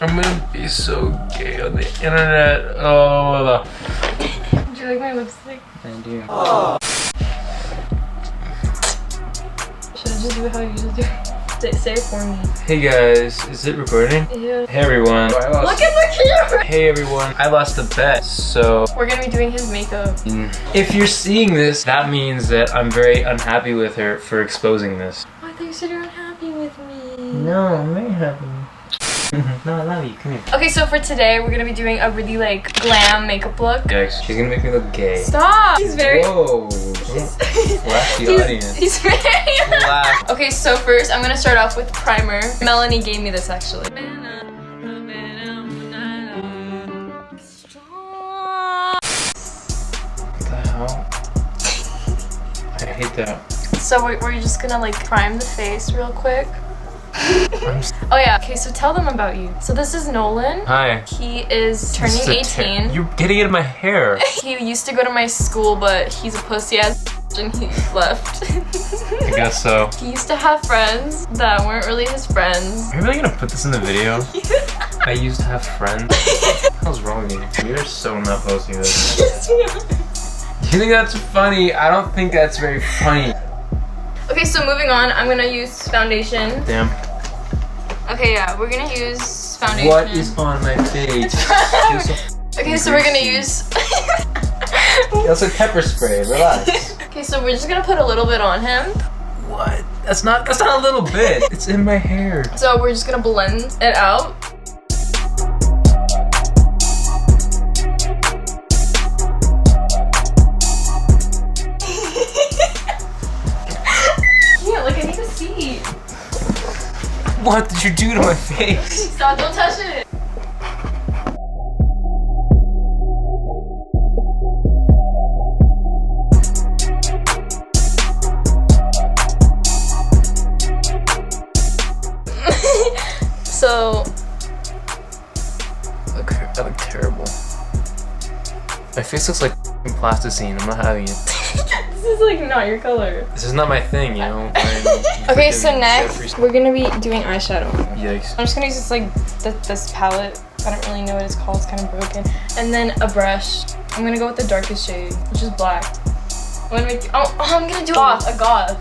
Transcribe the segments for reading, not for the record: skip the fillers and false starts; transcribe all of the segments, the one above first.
I'm gonna be so gay on the internet. Oh. Do you like my lipstick? I do. Oh. Should I just do it how you just do it? Say it for me. Hey guys, is it recording? Yeah. Hey everyone. Look at the camera! Hey everyone, I lost a bet, so... We're gonna be doing his makeup. If you're seeing this, that means that I'm very unhappy with her for exposing this. Oh, I thought you said you're unhappy with me. No, I'm very happy. No, I love you, come here. Okay, so for today, we're gonna be doing a really like glam makeup look. Yikes, she's gonna make me look gay. Stop! He's very... Whoa! Flash the audience. He's very... Flash. Okay, so first I'm gonna start off with primer. Melanie gave me this actually. Stop. What the hell? I hate that. So we're just gonna like prime the face real quick. Oh yeah, okay, so tell them about you. So this is Nolan. Hi. He is turning 18. You're getting it in my hair. He used to go to my school, but he's a pussy ass and he left. I guess so. He used to have friends that weren't really his friends. Are you really gonna put this in the video? I used to have friends. What the hell's wrong with you? You're so not posting this. You think that's funny? I don't think that's very funny. Okay, so moving on, I'm gonna use foundation. Damn. Okay, yeah, we're gonna use foundation. What is on my face? Okay, so we're gonna use... That's like pepper spray, relax. Okay, so we're just gonna put a little bit on him. What? That's not a little bit. It's in my hair. So we're just gonna blend it out. Yeah, like I need to see. What did you do to my face? Stop, don't touch it. So, Okay, that looked terrible. My face looks like plasticine. I'm not having it. this is like not your color. This is not my thing, you know. Okay, so next we're gonna be doing eyeshadow. Yikes. I'm just gonna use this like this palette. I don't really know what it's called. It's kind of broken. And then a brush. I'm gonna go with the darkest shade, which is black. I'm gonna make. Oh, I'm gonna do a goth.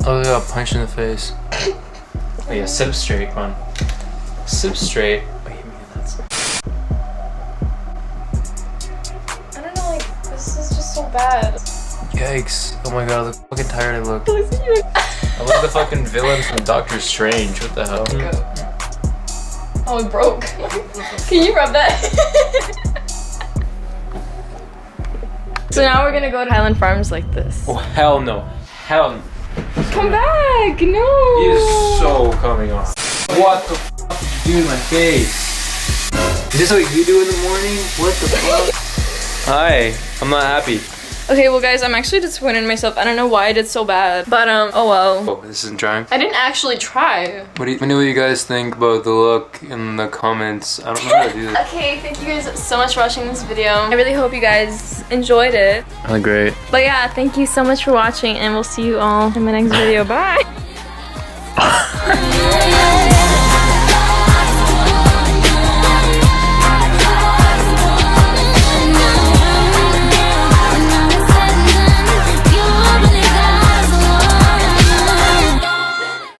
Oh, I got a punch in the face. Oh yeah, sit up straight, come on. Sit up straight. Oh, you mean that's... I don't know, like, this is just so bad. Yikes. Oh my god, look how fucking tired I look. Listen, you. I look like the fucking villain from Doctor Strange. What the hell? Oh, it broke. Can you rub that? So now we're gonna go to Highland Farms like this. Oh, hell no. Hell no. Come back! No! He is so coming off. What the fuck did you do to my face? Is this what you do in the morning? What the fuck? Hi, I'm not happy. Okay, well guys, I'm actually disappointed in myself. I don't know why I did so bad. But oh well. Oh, this isn't trying. I didn't actually try. Let me know what you guys think about the look in the comments. I don't know how to do this. Okay, thank you guys so much for watching this video. I really hope you guys enjoyed it. Oh, great. But yeah, thank you so much for watching and we'll see you all in my next video. Bye!